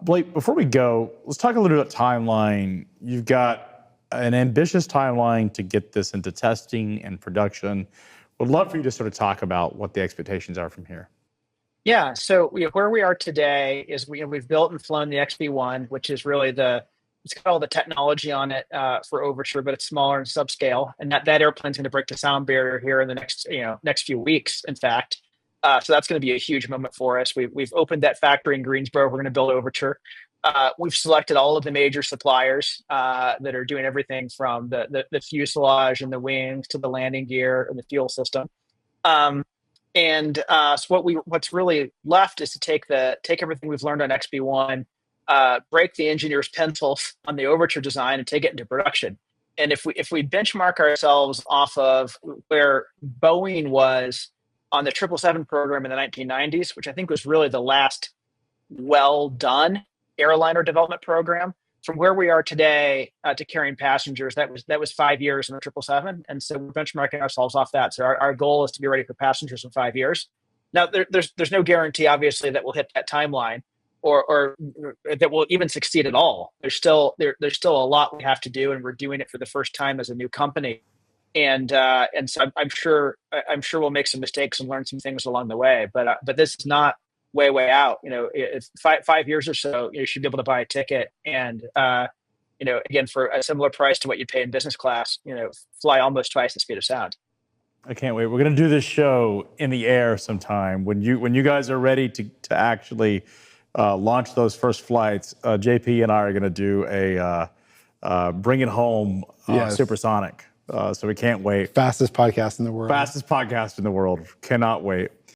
Blake, before we go, let's talk a little bit about timeline. You've got an ambitious timeline to get this into testing and production. Would love for you to sort of talk about what the expectations are from here. Yeah, so where we are today is we've built and flown the XB1, which is really it's got all the technology on it for Overture, but it's smaller and subscale. And that airplane's going to break the sound barrier here in the next few weeks, in fact. So that's going to be a huge moment for us. We've opened that factory in Greensboro. We're going to build Overture. We've selected all of the major suppliers that are doing everything from the fuselage and the wings to the landing gear and the fuel system. So what's really left is to take everything we've learned on XB1, break the engineers' pencils on the Overture design, and take it into production. And if we benchmark ourselves off of where Boeing was on the 777 program in the 1990s, which I think was really the last well done airliner development program, from where we are today to carrying passengers, that was 5 years in the 777, and so we're benchmarking ourselves off that. So our goal is to be ready for passengers in 5 years. Now, there's no guarantee, obviously, that we'll hit that timeline or that we'll even succeed at all. There's still a lot we have to do, and we're doing it for the first time as a new company. And so I'm sure we'll make some mistakes and learn some things along the way. But this is not way out. It's 5 years or so, you should be able to buy a ticket and again, for a similar price to what you'd pay in business class, fly almost twice the speed of sound. I can't wait. We're going to do this show in the air sometime when you guys are ready to actually launch those first flights. JP and I are going to do a bring it home supersonic. So we can't wait. Fastest podcast in the world. Fastest podcast in the world. Cannot wait.